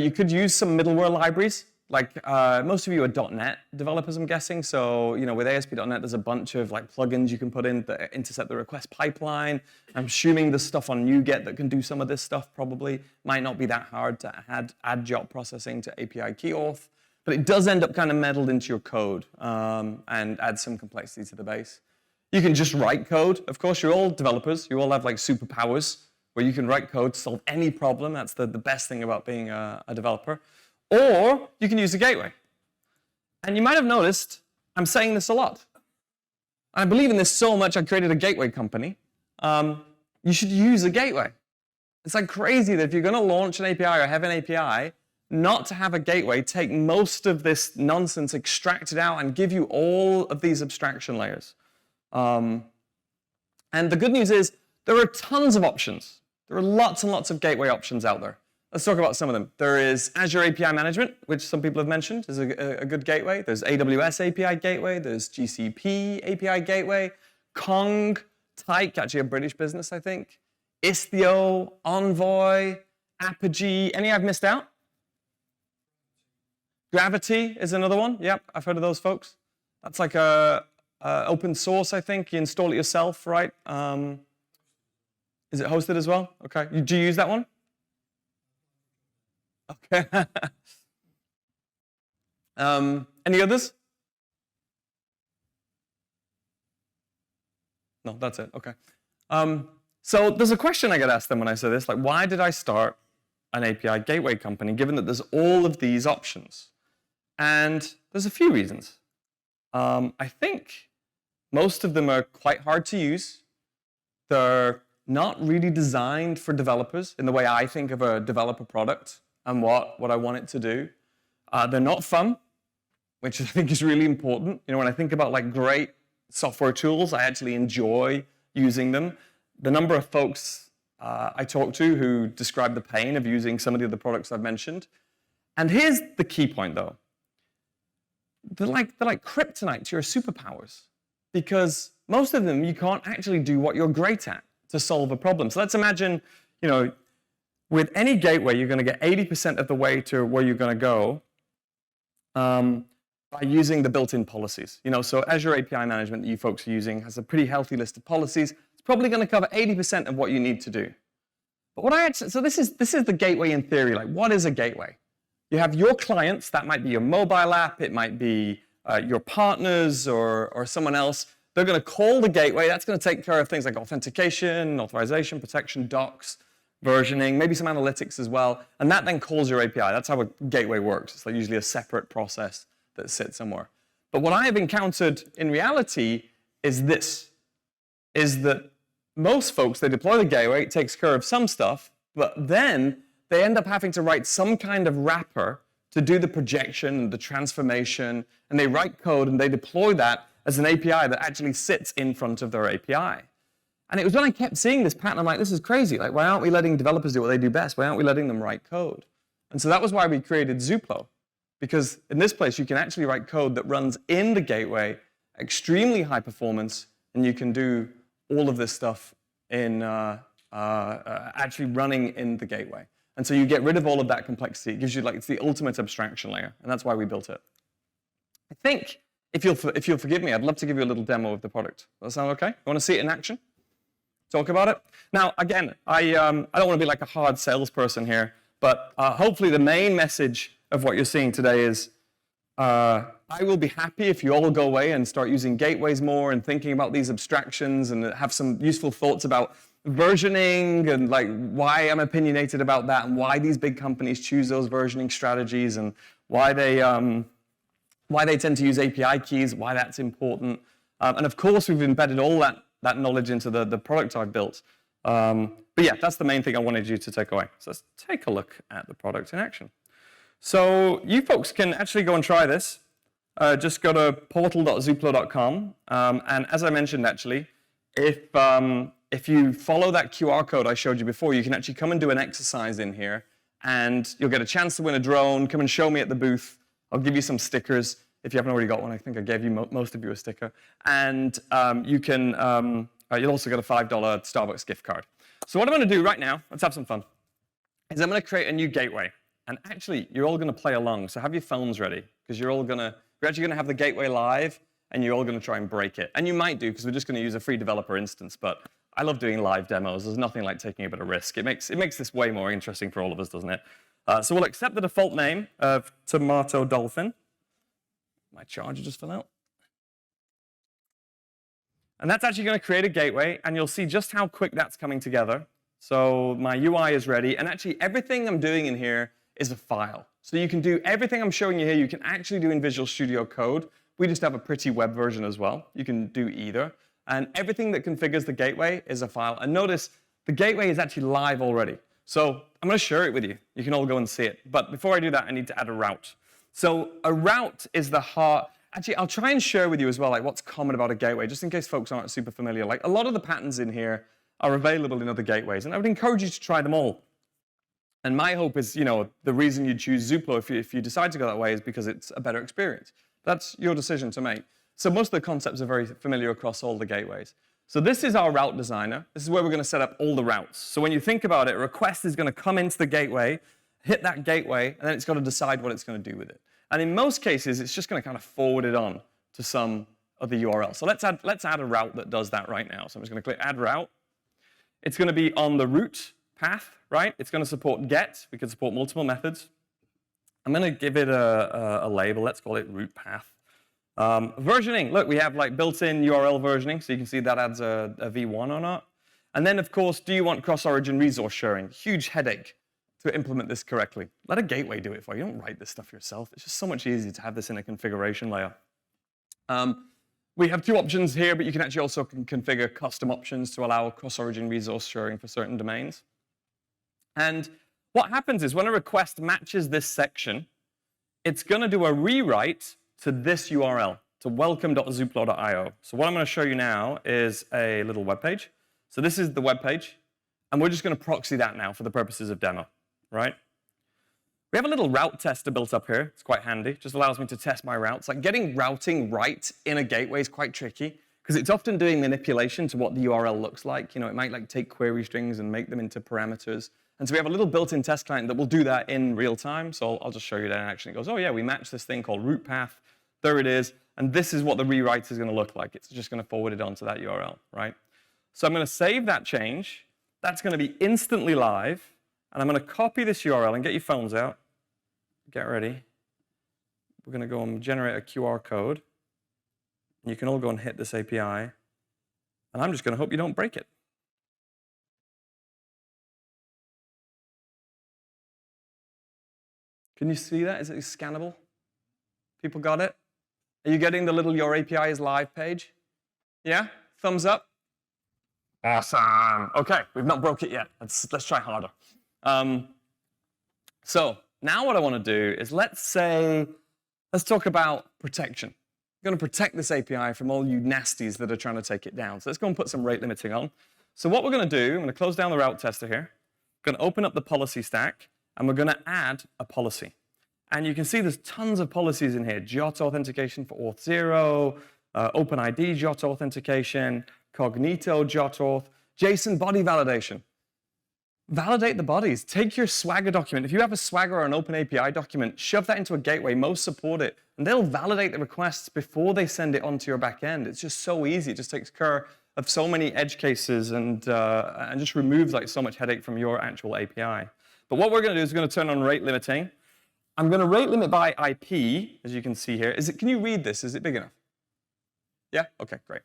could use some middleware libraries. Like most of you are .NET developers, I'm guessing. So with ASP.NET, there's a bunch of plugins you can put in that intercept the request pipeline. I'm assuming there's stuff on NuGet that can do some of this stuff. Probably might not be that hard to add JOT processing to API key auth, but it does end up kind of meddled into your code and add some complexity to the base. You can just write code. Of course, you're all developers. You all have superpowers where you can write code to solve any problem. That's the best thing about being a developer. Or you can use a gateway. And you might have noticed I'm saying this a lot. I believe in this so much, I created a gateway company. You should use a gateway. It's crazy that if you're going to launch an API or have an API, not to have a gateway, take most of this nonsense, extract it out, and give you all of these abstraction layers. And the good news is there are tons of options. There are lots and lots of gateway options out there. Let's talk about some of them. There is Azure API Management, which some people have mentioned is a good gateway. There's AWS API Gateway. There's GCP API Gateway. Kong, Tyke, actually a British business, I think. Istio, Envoy, Apogee. Any I've missed out? Gravity is another one. Yep, I've heard of those folks. That's like open source, I think. You install it yourself, right? Is it hosted as well? Okay. Do you use that one? Okay. Any others? No, that's it. Okay. So there's a question I get asked them when I say this, why did I start an API gateway company, given that there's all of these options? And there's a few reasons. I think most of them are quite hard to use. They're not really designed for developers in the way I think of a developer product and what I want it to do. They're not fun, which I think is really important. When I think about great software tools, I actually enjoy using them. The number of folks I talk to who describe the pain of using some of the other products I've mentioned. And here's the key point, though. They're like kryptonite to your superpowers, because most of them you can't actually do what you're great at to solve a problem. So let's imagine, with any gateway, you're going to get 80% of the way to where you're going to go by using the built-in policies. So Azure API Management that you folks are using has a pretty healthy list of policies. It's probably going to cover 80% of what you need to do. But so this is the gateway in theory. What is a gateway? You have your clients. That might be your mobile app. It might be your partners or someone else. They're going to call the gateway. That's going to take care of things like authentication, authorization, protection, docs, versioning, maybe some analytics as well. And that then calls your API. That's how a gateway works. It's usually a separate process that sits somewhere. But what I have encountered in reality is that most folks, they deploy the gateway, it takes care of some stuff, but then they end up having to write some kind of wrapper to do the projection and the transformation, and they write code and they deploy that as an API that actually sits in front of their API. And it was when I kept seeing this pattern, I'm like, this is crazy. Like, why aren't we letting developers do what they do best? Why aren't we letting them write code? And so that was why we created Zuplo. Because in this place, you can actually write code that runs in the gateway, extremely high performance, and you can do all of this stuff in actually running in the gateway. And so you get rid of all of that complexity. It gives you, like, it's the ultimate abstraction layer, and that's why we built it. I think, if you'll forgive me, I'd love to give you a little demo of the product. Does that sound okay? You want to see it in action? Talk about it? Now, again, I don't want to be like a hard salesperson here, but hopefully the main message of what you're seeing today is I will be happy if you all go away and start using gateways more and thinking about these abstractions and have some useful thoughts about versioning and like why I'm opinionated about that and why these big companies choose those versioning strategies and why they tend to use API keys, why that's important. And of course, we've embedded all that knowledge into the product I've built. But yeah, that's the main thing I wanted you to take away. So let's take a look at the product in action. So you folks can actually go and try this. Just go to portal.zuplo.com. And as I mentioned, actually, if you follow that QR code I showed you before, you can actually come and do an exercise in here, and you'll get a chance to win a drone. Come and show me at the booth. I'll give you some stickers. If you haven't already got one, I think I gave you most of you a sticker. And you can, you'll also get a $5 Starbucks gift card. So what I'm going to do right now, let's have some fun, is I'm going to create a new gateway. And actually, you're all going to play along. So have your phones ready, because you're actually going to have the gateway live, and you're all going to try and break it. And you might do, because we're just going to use a free developer instance. But I love doing live demos. There's nothing like taking a bit of risk. It makes this way more interesting for all of us, doesn't it? So we'll accept the default name of Tomato Dolphin. My charger just fell out. And that's actually going to create a gateway, and you'll see just how quick that's coming together. So my UI is ready, and actually everything I'm doing in here is a file. So you can do everything I'm showing you here, you can actually do in Visual Studio Code. We just have a pretty web version as well. You can do either. And everything that configures the gateway is a file. And notice the gateway is actually live already. So I'm going to share it with you. You can all go and see it. But before I do that, I need to add a route. So a route is the heart. Actually, I'll try and share with you as well, like what's common about a gateway, just in case folks aren't super familiar. Like a lot of the patterns in here are available in other gateways, and I would encourage you to try them all. And my hope is, the reason you choose Zuplo if you decide to go that way is because it's a better experience. That's your decision to make. So most of the concepts are very familiar across all the gateways. So this is our route designer. This is where we're going to set up all the routes. So when you think about it, a request is going to come into the gateway, hit that gateway, and then it's got to decide what it's going to do with it. And in most cases, it's just going to kind of forward it on to some other URL. So let's add a route that does that right now. So I'm just going to click Add Route. It's going to be on the route path, right? It's going to support get. We can support multiple methods. I'm going to give it a label. Let's call it route path. Versioning. Look, we have like built-in URL versioning, so you can see that adds a v1 or not. And then, of course, do you want cross-origin resource sharing? Huge headache to implement this correctly. Let a gateway do it for you. Don't write this stuff yourself. It's just so much easier to have this in a configuration layer. We have two options here, but you can actually also configure custom options to allow cross-origin resource sharing for certain domains. And what happens is when a request matches this section, it's going to do a rewrite to this URL, to welcome.zuplo.io. So what I'm going to show you now is a little web page. So this is the web page, and we're just going to proxy that now for the purposes of demo, right? We have a little route tester built up here. It's quite handy. Just allows me to test my routes. Like getting routing right in a gateway is quite tricky because it's often doing manipulation to what the URL looks like. It might like take query strings and make them into parameters. And so we have a little built-in test client that will do that in real time. So I'll just show you that in action. It goes, oh yeah, we matched this thing called route path. There it is. And this is what the rewrite is going to look like. It's just going to forward it onto that URL, right? So I'm going to save that change. That's going to be instantly live. And I'm going to copy this URL and get your phones out. Get ready. We're going to go and generate a QR code. You can all go and hit this API. And I'm just going to hope you don't break it. Can you see that? Is it scannable? People got it? Are you getting the little Your API is live page? Yeah? Thumbs up? Awesome. OK, we've not broke it yet. Let's try harder. So now what I want to do is let's talk about protection. I'm going to protect this API from all you nasties that are trying to take it down. So let's go and put some rate limiting on. So what we're going to do, I'm going to close down the route tester here. I'm going to open up the policy stack, and we're going to add a policy. And you can see there's tons of policies in here. JOT authentication for auth0, OpenID JOT authentication, Cognito JOT auth, JSON body validation. Validate the bodies. Take your Swagger document. If you have a Swagger or an OpenAPI document, shove that into a gateway. Most support it. And they'll validate the requests before they send it onto your back end. It's just so easy. It just takes care of so many edge cases and just removes like so much headache from your actual API. But what we're going to do is we're going to turn on rate limiting. I'm going to rate limit by IP, as you can see here. Can you read this? Is it big enough? Yeah? Okay, great.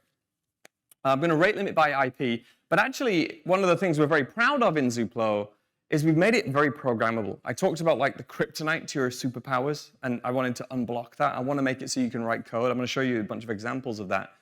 I'm going to rate limit by IP. But actually, one of the things we're very proud of in Zuplo is we've made it very programmable. I talked about like the kryptonite to your superpowers, and I wanted to unblock that. I want to make it so you can write code. I'm going to show you a bunch of examples of that.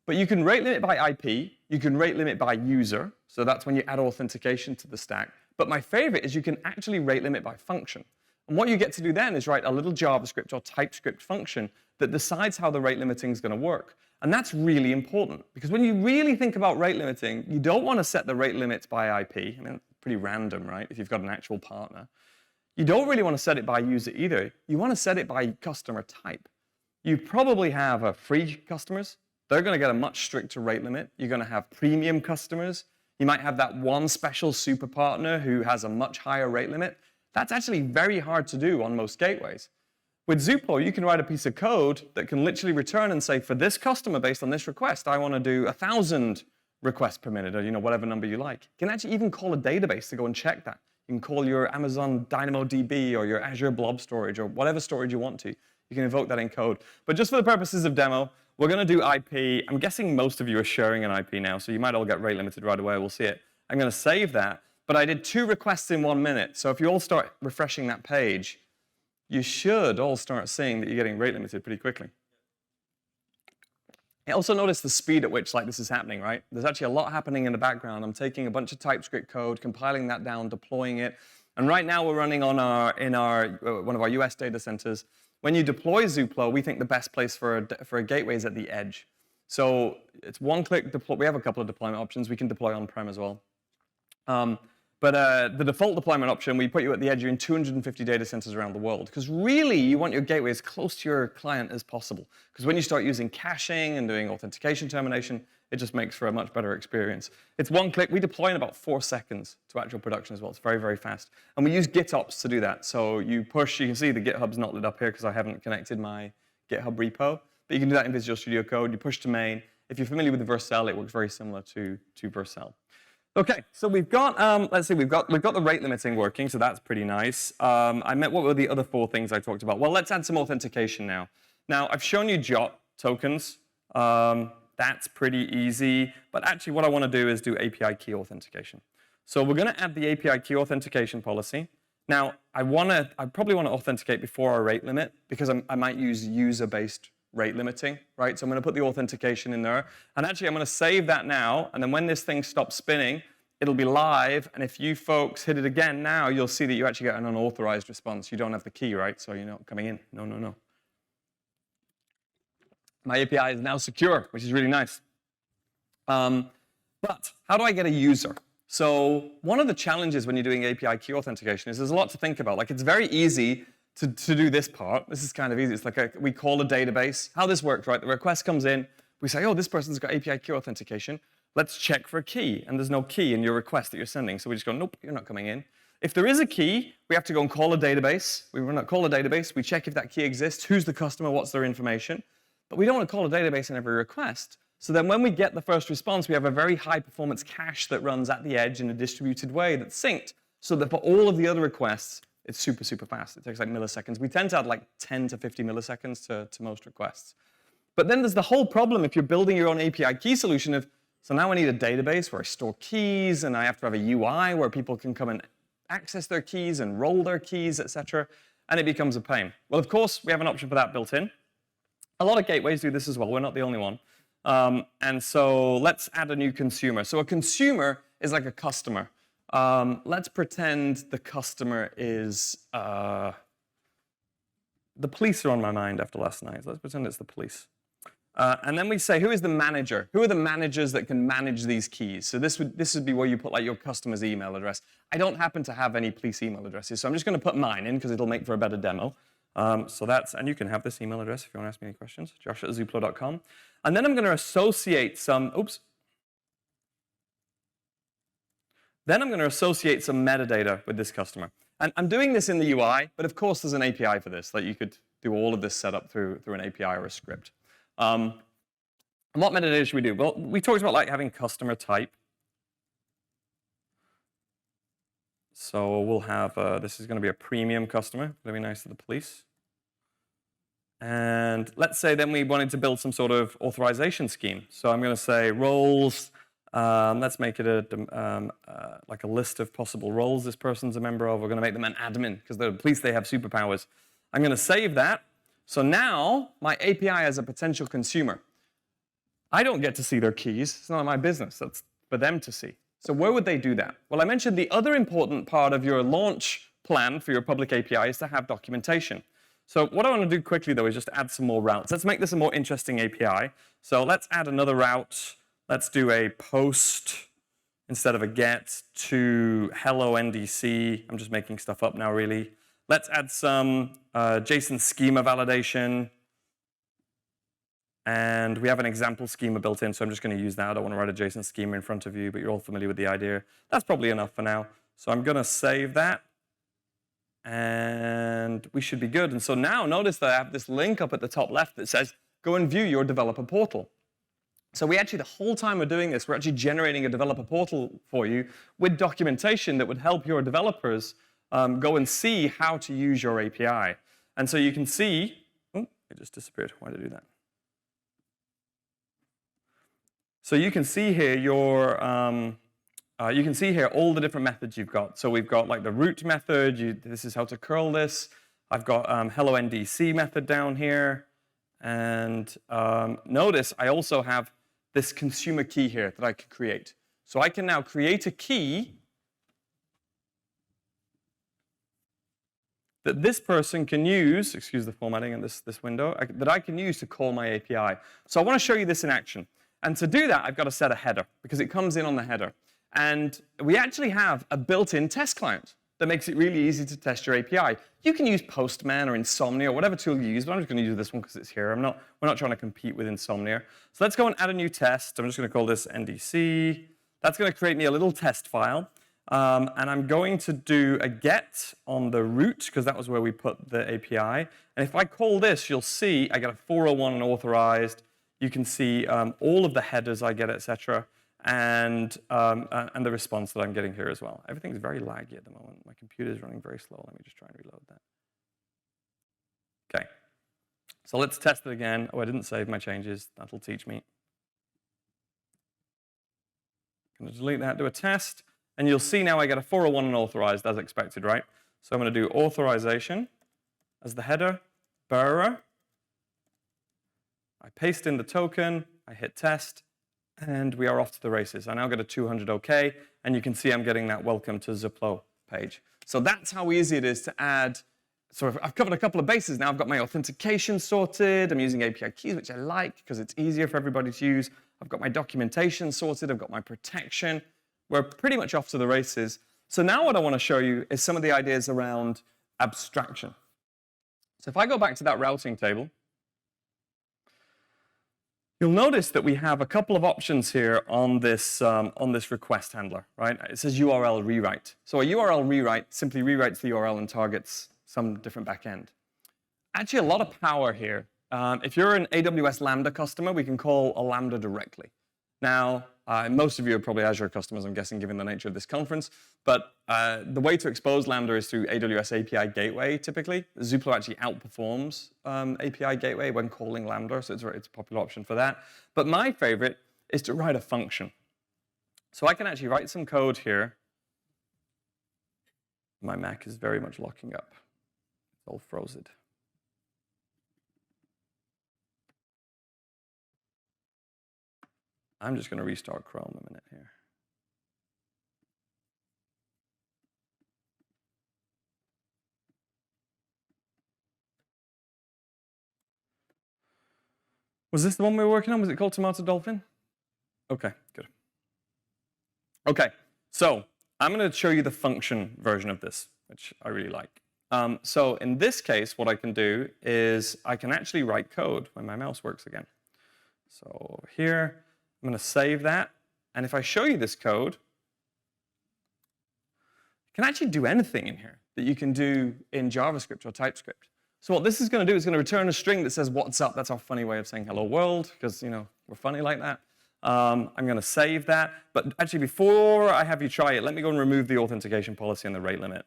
But you can rate limit by IP. You can rate limit by user. So that's when you add authentication to the stack. But my favorite is you can actually rate limit by function. And what you get to do then is write a little JavaScript or TypeScript function that decides how the rate limiting is going to work. And that's really important, because when you really think about rate limiting, you don't want to set the rate limits by IP. I mean, pretty random, right, if you've got an actual partner. You don't really want to set it by user either. You want to set it by customer type. You probably have free customers. They're going to get a much stricter rate limit. You're going to have premium customers. You might have that one special super partner who has a much higher rate limit. That's actually very hard to do on most gateways. With Zuplo, you can write a piece of code that can literally return and say, for this customer, based on this request, I want to do 1,000 requests per minute, or whatever number you like. You can actually even call a database to go and check that. You can call your Amazon DynamoDB or your Azure Blob Storage or whatever storage you want to. You can invoke that in code. But just for the purposes of demo, we're going to do IP. I'm guessing most of you are sharing an IP now, so you might all get rate limited right away. We'll see it. I'm going to save that. But I did 2 requests in 1 minute. So if you all start refreshing that page, you should all start seeing that you're getting rate limited pretty quickly. Also notice the speed at which this is happening, right? There's actually a lot happening in the background. I'm taking a bunch of TypeScript code, compiling that down, deploying it. And right now we're running on one of our US data centers. When you deploy Zuplo, we think the best place for a gateway is at the edge. So it's one-click deploy. We have a couple of deployment options. We can deploy on-prem as well. But the default deployment option, we put you at the edge. You're in 250 data centers around the world. Because really, you want your gateway as close to your client as possible. Because when you start using caching and doing authentication termination, it just makes for a much better experience. It's one click. We deploy in about 4 seconds to actual production as well. It's very, very fast. And we use GitOps to do that. So you push. You can see the GitHub's not lit up here because I haven't connected my GitHub repo. But you can do that in Visual Studio Code. You push to main. If you're familiar with the Vercel, it works very similar to Vercel. Okay, so we've got, let's see, we've got the rate limiting working, so that's pretty nice. What were the other 4 things I talked about? Well, let's add some authentication now. Now, I've shown you JOT tokens. That's pretty easy. But actually, what I want to do is do API key authentication. So we're going to add the API key authentication policy. Now, I probably want to authenticate before our rate limit, because I might use user-based rate limiting, right? So I'm going to put the authentication in there. And actually, I'm going to save that now. And then when this thing stops spinning, it'll be live. And if you folks hit it again now, you'll see that you actually get an unauthorized response. You don't have the key, right? So you're not coming in. No, no, no. My API is now secure, which is really nice. But how do I get a user? So one of the challenges when you're doing API key authentication is there's a lot to think about. It's very easy to do this part. This is kind of easy. It's like we call a database. How this works, right? The request comes in. We say, oh, this person's got API key authentication. Let's check for a key. And there's no key in your request that you're sending. So we just go, nope, you're not coming in. If there is a key, we have to go and call a database. We run call a database. We check if that key exists. Who's the customer? What's their information? But we don't want to call a database in every request. So then when we get the first response, we have a very high-performance cache that runs at the edge in a distributed way that's synced, so that for all of the other requests, it's super, super fast. It takes milliseconds. We tend to add 10 to 50 milliseconds to most requests. But then there's the whole problem if you're building your own API key solution of, so now I need a database where I store keys, and I have to have a UI where people can come and access their keys and roll their keys, etc. And it becomes a pain. Well, of course, we have an option for that built in. A lot of gateways do this as well. We're not the only one. And so let's add a new consumer. So a consumer is like a customer. Let's pretend the customer is, the police are on my mind after last night. Let's pretend it's the police. And then we say, who is the manager? Who are the managers that can manage these keys? So this would be where you put like your customer's email address. I don't happen to have any police email addresses, so I'm just going to put mine in because it'll make for a better demo. And you can have this email address if you want to ask me any questions, josh@zoopla.com. And then I'm going to associate some, Then I'm going to associate some metadata with this customer. And I'm doing this in the UI, but of course there's an API for this. Like you could do all of this setup through an API or a script. And what metadata should we do? Well, we talked about like having customer type. So we'll have, this is going to be a premium customer. That'll be nice to the police. And let's say then we wanted to build some sort of authorization scheme. So I'm going to say roles. Let's make it like a list of possible roles this person's a member of. We're going to make them an admin because the police, they have superpowers. I'm going to save that. So now my API as a potential consumer, I don't get to see their keys. It's not my business. That's for them to see. So where would they do that? Well, I mentioned the other important part of your launch plan for your public API is to have documentation. So what I want to do quickly, though, is just add some more routes. Let's make this a more interesting API. So let's add another route. Let's do a post instead of a get to hello NDC. I'm just making stuff up now, really. Let's add some JSON schema validation. And we have an example schema built in, so I'm just going to use that. I don't want to write a JSON schema in front of you, but you're all familiar with the idea. That's probably enough for now. So I'm going to save that. And we should be good. And so now notice that I have this link up at the top left that says, go and view your developer portal. So we actually, the whole time we're doing this, we're actually generating a developer portal for you with documentation that would help your developers go and see how to use your API. And so you can see, oh, it just disappeared. Why did I do that? So you can see here you can see here all the different methods you've got. So we've got like the root method. This is how to curl this. I've got hello NDC method down here. And notice I also have this consumer key here that I can create. So I can now create a key that this person can use, excuse the formatting in this window, that I can use to call my API. So I want to show you this in action. And to do that, I've got to set a header because it comes in on the header. And we actually have a built-in test client that makes it really easy to test your API. You can use Postman or Insomnia or whatever tool you use, but I'm just going to use this one because it's here. We're not trying to compete with Insomnia. So let's go and add a new test. I'm just going to call this NDC. That's going to create me a little test file. And I'm going to do a get on the root because that was where we put the API. And if I call this, you'll see I get a 401 and authorized. You can see all of the headers I get, etc. And the response that I'm getting here as well. Everything's very laggy at the moment. My computer is running very slow. Let me just try and reload that. Okay. So let's test it again. Oh, I didn't save my changes. That'll teach me. I'm going to delete that, do a test. And you'll see now I get a 401 and authorized as expected, right? So I'm going to do authorization as the header, bearer. I paste in the token. I hit test. And we are off to the races. I now get a 200 OK, and you can see I'm getting that welcome to Zoopla page. So that's how easy it is to add. So I've covered a couple of bases now. I've got my authentication sorted. I'm using API keys, which I like because it's easier for everybody to use. I've got my documentation sorted. I've got my protection. We're pretty much off to the races. So now what I want to show you is some of the ideas around abstraction. So if I go back to that routing table, you'll notice that we have a couple of options here on this request handler, right? It says URL rewrite. So a URL rewrite simply rewrites the URL and targets some different backend. Actually, a lot of power here. If you're an AWS Lambda customer, we can call a Lambda directly. Now, most of you are probably Azure customers, I'm guessing, given the nature of this conference. But the way to expose Lambda is through AWS API Gateway, typically. Zoopla actually outperforms API Gateway when calling Lambda, so it's a popular option for that. But my favorite is to write a function. So I can actually write some code here. My Mac is very much locking up. It's all frozen. I'm just going to restart Chrome a minute here. Was this the one we were working on? Was it called Tomato Dolphin? Okay, good. Okay, so I'm going to show you the function version of this, which I really like. So in this case, what I can do is I can actually write code when my mouse works again. So here, I'm going to save that. And if I show you this code, you can actually do anything in here that you can do in JavaScript or TypeScript. So what this is going to do is going to return a string that says, what's up? That's our funny way of saying hello world, because we're funny like that. I'm going to save that. But actually, before I have you try it, let me go and remove the authentication policy and the rate limit,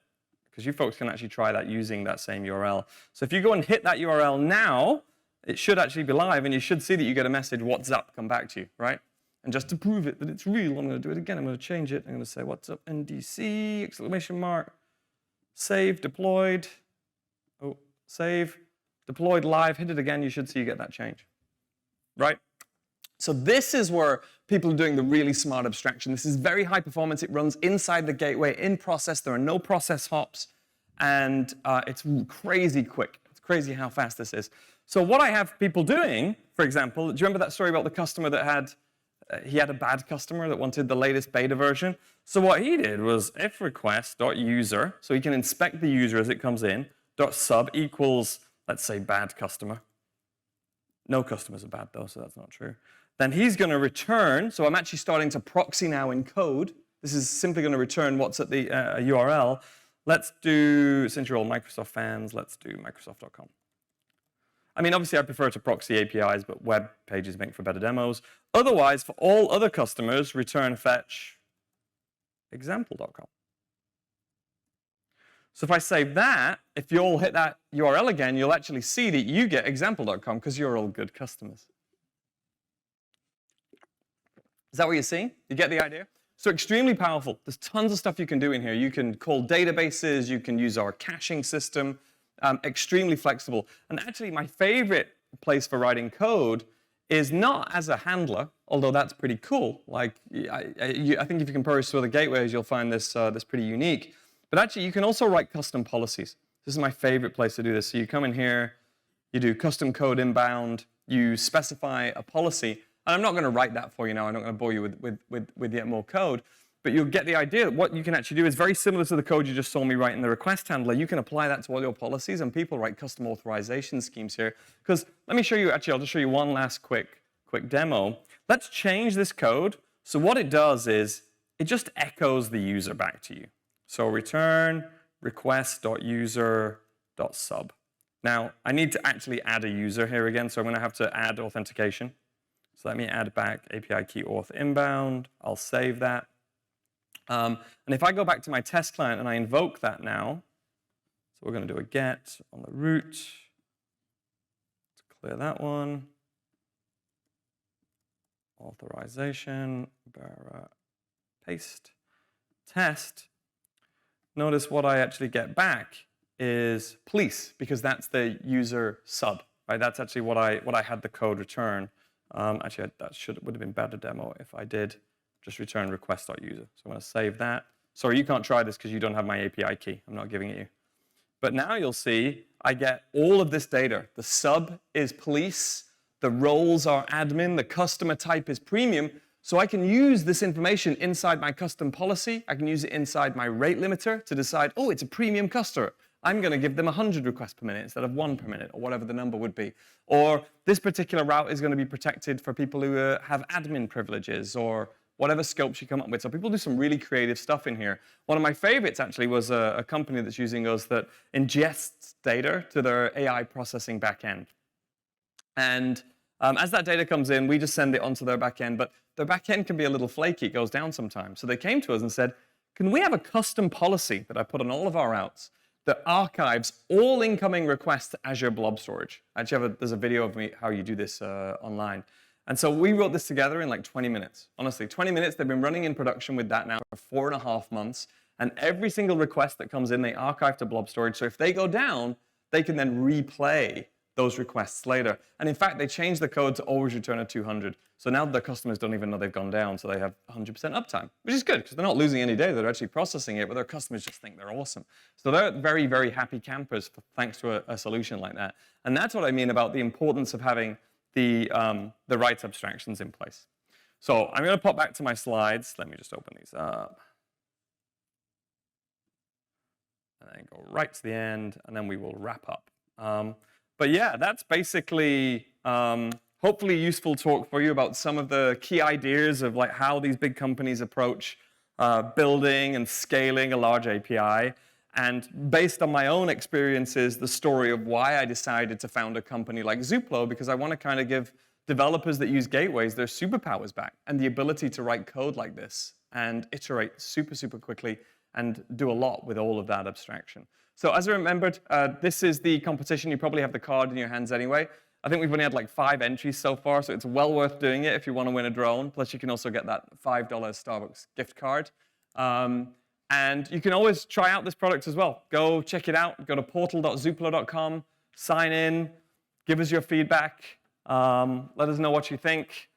because you folks can actually try that using that same URL. So if you go and hit that URL now, it should actually be live, and you should see that you get a message, what's up, come back to you, right? And just to prove it, that it's real, I'm going to do it again. I'm going to change it. I'm going to say, what's up, NDC, exclamation mark, save, deployed. Oh, save, deployed live, hit it again, you should see you get that change, right? So this is where people are doing the really smart abstraction. This is very high performance. It runs inside the gateway, in process. There are no process hops, and it's crazy quick. It's crazy how fast this is. So what I have people doing, for example, do you remember that story about the customer that had, he had a bad customer that wanted the latest beta version? So what he did was if request.user, so he can inspect the user as it comes in, .sub equals, let's say, bad customer. No customers are bad, though, so that's not true. Then he's going to return, so I'm actually starting to proxy now in code. This is simply going to return what's at the URL. Let's do, since you're all Microsoft fans, let's do Microsoft.com. I mean, obviously, I prefer to proxy APIs, but web pages make for better demos. Otherwise, for all other customers, return fetch example.com. So if I save that, if you all hit that URL again, you'll actually see that you get example.com because you're all good customers. Is that what you're seeing? You get the idea? So extremely powerful. There's tons of stuff you can do in here. You can call databases. You can use our caching system. Extremely flexible. And actually, my favorite place for writing code is not as a handler, although that's pretty cool. Like, I think if you compare this to other gateways, you'll find this pretty unique. But actually, you can also write custom policies. This is my favorite place to do this. So you come in here, you do custom code inbound, you specify a policy. And I'm not going to write that for you now. I'm not going to bore you with yet more code. But you'll get the idea that what you can actually do is very similar to the code you just saw me write in the request handler. You can apply that to all your policies, and people write custom authorization schemes here. Because let me show you, actually, I'll just show you one last quick demo. Let's change this code. So what it does is it just echoes the user back to you. So return request.user.sub. Now, I need to actually add a user here again, so I'm going to have to add authentication. So let me add back API key auth inbound. I'll save that. And if I go back to my test client and I invoke that now, so we're going to do a get on the root. Let's clear that one. Authorization, paste, test. Notice what I actually get back is police, because that's the user sub, right? That's actually what I had the code return. Actually, that would have been better demo if I did just return request.user. So I'm going to save that. Sorry, you can't try this because you don't have my API key. I'm not giving it you. But now you'll see I get all of this data. The sub is police. The roles are admin. The customer type is premium. So I can use this information inside my custom policy. I can use it inside my rate limiter to decide, oh, it's a premium customer. I'm going to give them 100 requests per minute instead of 1 per minute, or whatever the number would be. Or this particular route is going to be protected for people who have admin privileges, or whatever scopes you come up with. So people do some really creative stuff in here. One of my favorites, actually, was a company that's using us that ingests data to their AI processing backend. And as that data comes in, we just send it onto their backend. But their backend can be a little flaky. It goes down sometimes. So they came to us and said, can we have a custom policy that I put on all of our routes that archives all incoming requests to Azure Blob Storage? Actually, there's a video of me how you do this online. And so we wrote this together in like 20 minutes. Honestly, 20 minutes. They've been running in production with that now for 4.5 months. And every single request that comes in, they archive to Blob Storage. So if they go down, they can then replay those requests later. And in fact, they changed the code to always return a 200. So now the customers don't even know they've gone down, so they have 100% uptime, which is good because they're not losing any data. They're actually processing it, but their customers just think they're awesome. So they're very, very happy campers thanks to a solution like that. And that's what I mean about the importance of having the right abstractions in place. So I'm going to pop back to my slides. Let me just open these up. And then go right to the end, and then we will wrap up. But yeah, that's basically hopefully a useful talk for you about some of the key ideas of like how these big companies approach building and scaling a large API. And based on my own experiences, the story of why I decided to found a company like Zuplo, because I want to kind of give developers that use gateways their superpowers back and the ability to write code like this and iterate super, super quickly and do a lot with all of that abstraction. So as I remembered, this is the competition. You probably have the card in your hands anyway. I think we've only had like 5 entries so far, so it's well worth doing it if you want to win a drone. Plus, you can also get that $5 Starbucks gift card. And you can always try out this product as well. Go check it out. Go to portal.zuplo.com, sign in, give us your feedback, let us know what you think.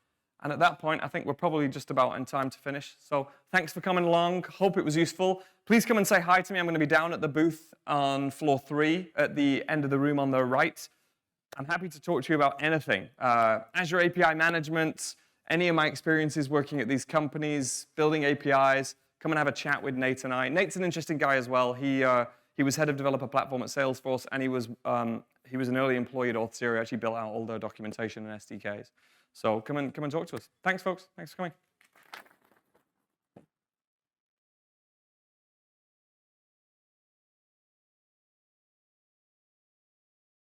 And at that point, I think we're probably just about in time to finish. So thanks for coming along. Hope it was useful. Please come and say hi to me. I'm going to be down at the booth on floor 3 at the end of the room on the right. I'm happy to talk to you about anything. Azure API management, any of my experiences working at these companies, building APIs. Come and have a chat with Nate and I. Nate's an interesting guy as well. He was head of developer platform at Salesforce, and he was an early employee at Auth0. Actually built out all their documentation and SDKs. So come and talk to us. Thanks, folks. Thanks for coming.